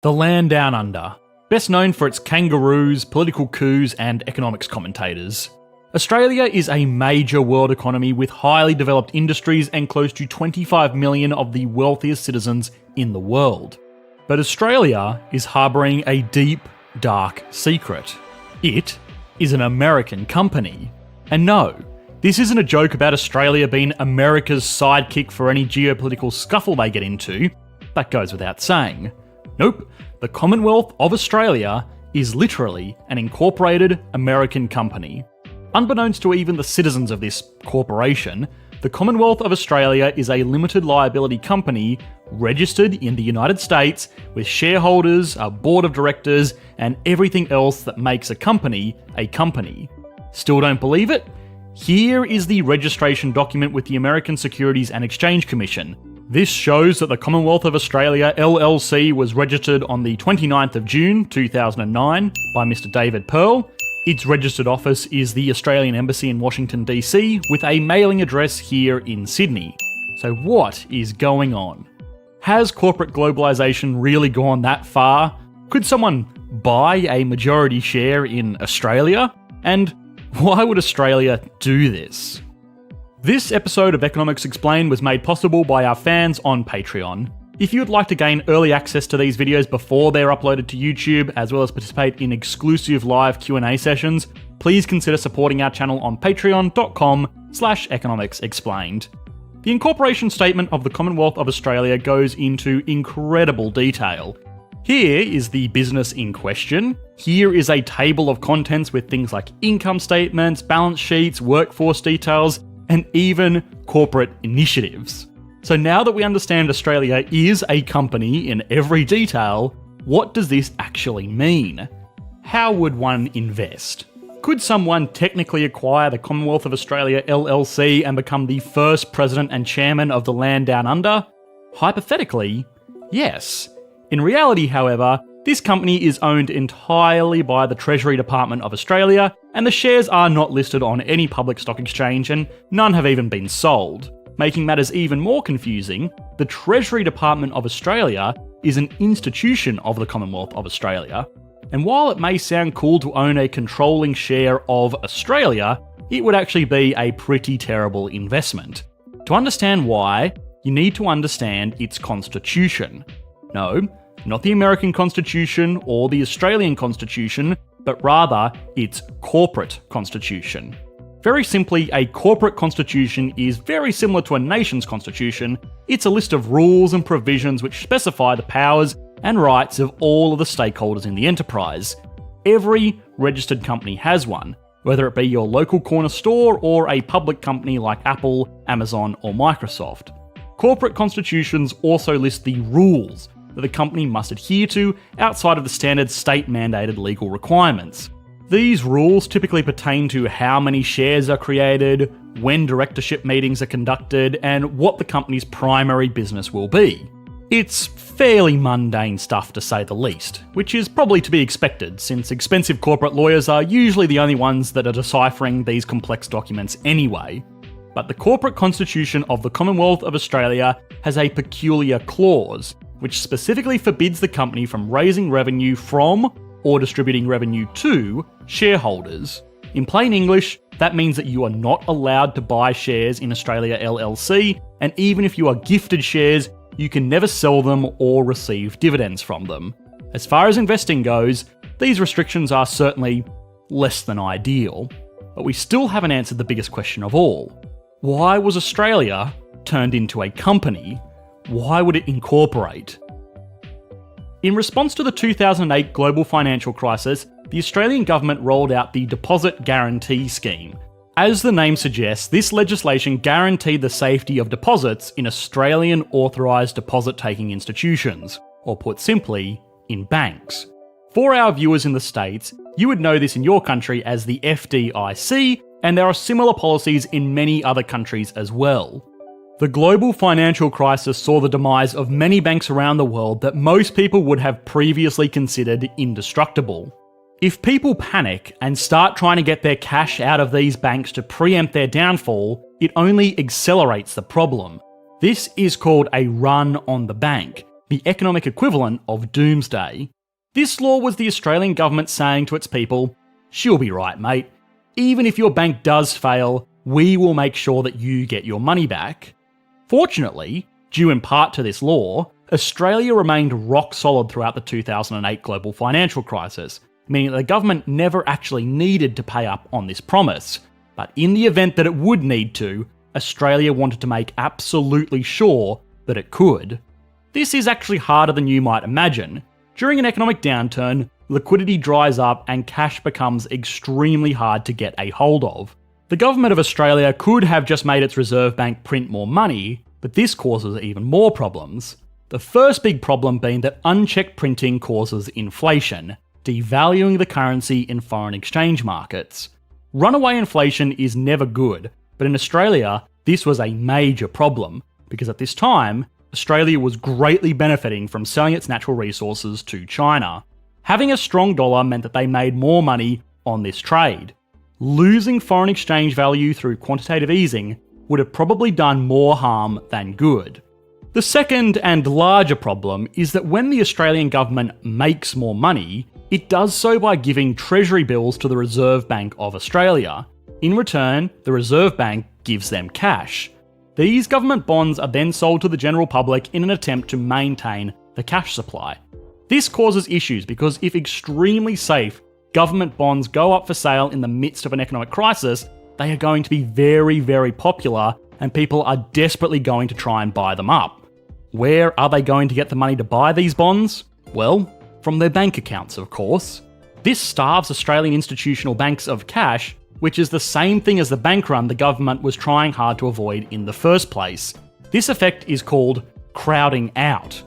The land down under, best known for its kangaroos, political coups, and economics commentators. Australia is a major world economy with highly developed industries and close to 25 million of the wealthiest citizens in the world. But Australia is harbouring a deep, dark secret. It is an American company. And no, this isn't a joke about Australia being America's sidekick for any geopolitical scuffle they get into. That goes without saying. Nope, the Commonwealth of Australia is literally an incorporated American company. Unbeknownst to even the citizens of this corporation, the Commonwealth of Australia is a limited liability company registered in the United States with shareholders, a board of directors, and everything else that makes a company a company. Still don't believe it? Here is the registration document with the American Securities and Exchange Commission. This shows that the Commonwealth of Australia LLC was registered on the 29th of June 2009 by Mr. David Pearl. Its registered office is the Australian Embassy in Washington DC with a mailing address here in Sydney. So what is going on? Has corporate globalisation really gone that far? Could someone buy a majority share in Australia? And why would Australia do this? This episode of Economics Explained was made possible by our fans on Patreon. If you would like to gain early access to these videos before they're uploaded to YouTube, as well as participate in exclusive live Q&A sessions, please consider supporting our channel on patreon.com/economicsexplained. The incorporation statement of the Commonwealth of Australia goes into incredible detail. Here is the business in question. Here is a table of contents with things like income statements, balance sheets, workforce details, and even corporate initiatives. So now that we understand Australia is a company in every detail, what does this actually mean? How would one invest? Could someone technically acquire the Commonwealth of Australia LLC and become the first president and chairman of the land down under? Hypothetically, yes. In reality, however, this company is owned entirely by the Treasury Department of Australia, and the shares are not listed on any public stock exchange, and none have even been sold. Making matters even more confusing, the Treasury Department of Australia is an institution of the Commonwealth of Australia. And while it may sound cool to own a controlling share of Australia, it would actually be a pretty terrible investment. To understand why, you need to understand its constitution. No, not the American Constitution or the Australian Constitution, but rather its corporate constitution. Very simply, a corporate constitution is very similar to a nation's constitution. It's a list of rules and provisions which specify the powers and rights of all of the stakeholders in the enterprise. Every registered company has one, whether it be your local corner store or a public company like Apple, Amazon, or Microsoft. Corporate constitutions also list the rules that the company must adhere to outside of the standard state-mandated legal requirements. These rules typically pertain to how many shares are created, when directorship meetings are conducted, and what the company's primary business will be. It's fairly mundane stuff to say the least, which is probably to be expected since expensive corporate lawyers are usually the only ones that are deciphering these complex documents anyway. But the corporate constitution of the Commonwealth of Australia has a peculiar clause, which specifically forbids the company from raising revenue from or distributing revenue to shareholders. In plain English, that means that you are not allowed to buy shares in Australia LLC, and even if you are gifted shares, you can never sell them or receive dividends from them. As far as investing goes, these restrictions are certainly less than ideal. But we still haven't answered the biggest question of all. Why was Australia turned into a company? Why would it incorporate? In response to the 2008 global financial crisis, the Australian government rolled out the Deposit Guarantee Scheme. As the name suggests, this legislation guaranteed the safety of deposits in Australian authorised deposit-taking institutions, or put simply, in banks. For our viewers in the States, you would know this in your country as the FDIC, and there are similar policies in many other countries as well. The global financial crisis saw the demise of many banks around the world that most people would have previously considered indestructible. If people panic and start trying to get their cash out of these banks to preempt their downfall, it only accelerates the problem. This is called a run on the bank, the economic equivalent of doomsday. This law was the Australian government saying to its people, "She'll be right, mate. Even if your bank does fail, we will make sure that you get your money back." Fortunately, due in part to this law, Australia remained rock solid throughout the 2008 global financial crisis, meaning that the government never actually needed to pay up on this promise. But in the event that it would need to, Australia wanted to make absolutely sure that it could. This is actually harder than you might imagine. During an economic downturn, liquidity dries up and cash becomes extremely hard to get a hold of. The government of Australia could have just made its Reserve Bank print more money, but this causes even more problems. The first big problem being that unchecked printing causes inflation, devaluing the currency in foreign exchange markets. Runaway inflation is never good, but in Australia, this was a major problem, because at this time, Australia was greatly benefiting from selling its natural resources to China. Having a strong dollar meant that they made more money on this trade. Losing foreign exchange value through quantitative easing would have probably done more harm than good. The second and larger problem is that when the Australian government makes more money, it does so by giving treasury bills to the Reserve Bank of Australia. In return, the Reserve Bank gives them cash. These government bonds are then sold to the general public in an attempt to maintain the cash supply. This causes issues because if extremely safe government bonds go up for sale in the midst of an economic crisis, they are going to be very, very popular and people are desperately going to try and buy them up. Where are they going to get the money to buy these bonds? Well, from their bank accounts, of course. This starves Australian institutional banks of cash, which is the same thing as the bank run the government was trying hard to avoid in the first place. This effect is called crowding out.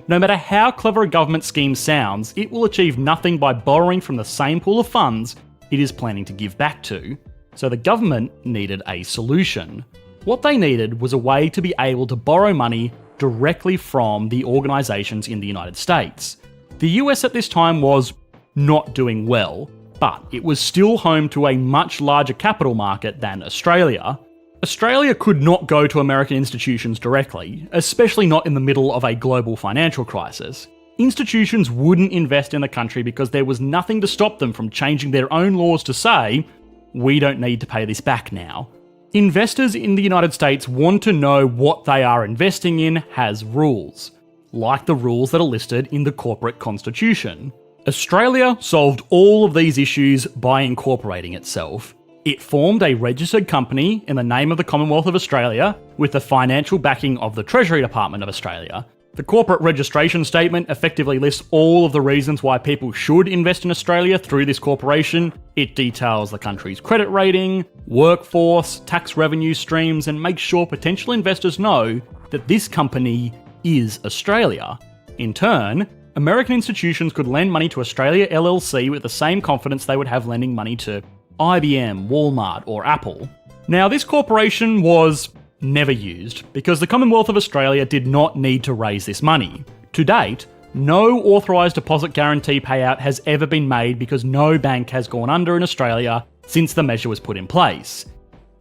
No matter how clever a government scheme sounds, it will achieve nothing by borrowing from the same pool of funds it is planning to give back to. So the government needed a solution. What they needed was a way to be able to borrow money directly from the organisations in the United States. The US at this time was not doing well, but it was still home to a much larger capital market than Australia. Australia could not go to American institutions directly, especially not in the middle of a global financial crisis. Institutions wouldn't invest in the country because there was nothing to stop them from changing their own laws to say, "We don't need to pay this back now." Investors in the United States want to know what they are investing in has rules, like the rules that are listed in the corporate constitution. Australia solved all of these issues by incorporating itself. It formed a registered company in the name of the Commonwealth of Australia with the financial backing of the Treasury Department of Australia. The corporate registration statement effectively lists all of the reasons why people should invest in Australia through this corporation. It details the country's credit rating, workforce, tax revenue streams, and makes sure potential investors know that this company is Australia. In turn, American institutions could lend money to Australia LLC with the same confidence they would have lending money to IBM, Walmart, or Apple. Now, this corporation was never used because the Commonwealth of Australia did not need to raise this money. To date, no authorised deposit guarantee payout has ever been made because no bank has gone under in Australia since the measure was put in place.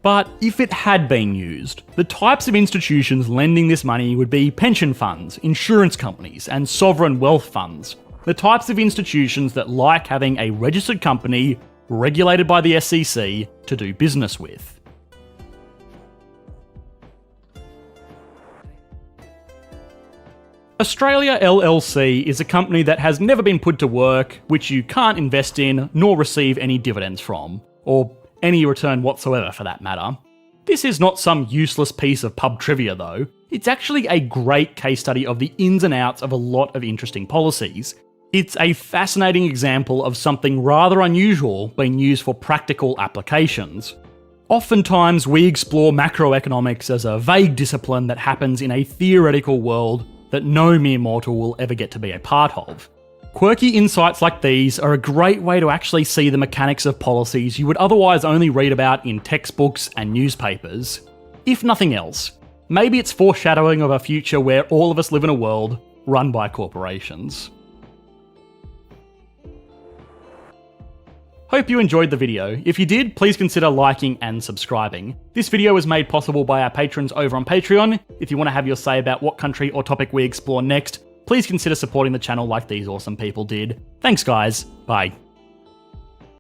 But if it had been used, the types of institutions lending this money would be pension funds, insurance companies, and sovereign wealth funds. The types of institutions that like having a registered company regulated by the SEC to do business with. Australia LLC is a company that has never been put to work, which you can't invest in nor receive any dividends from, or any return whatsoever for that matter. This is not some useless piece of pub trivia though, it's actually a great case study of the ins and outs of a lot of interesting policies. It's a fascinating example of something rather unusual being used for practical applications. Oftentimes we explore macroeconomics as a vague discipline that happens in a theoretical world that no mere mortal will ever get to be a part of. Quirky insights like these are a great way to actually see the mechanics of policies you would otherwise only read about in textbooks and newspapers. If nothing else, maybe it's foreshadowing of a future where all of us live in a world run by corporations. Hope you enjoyed the video. If you did, please consider liking and subscribing. This video was made possible by our patrons over on Patreon. If you want to have your say about what country or topic we explore next, please consider supporting the channel like these awesome people did. Thanks guys, bye.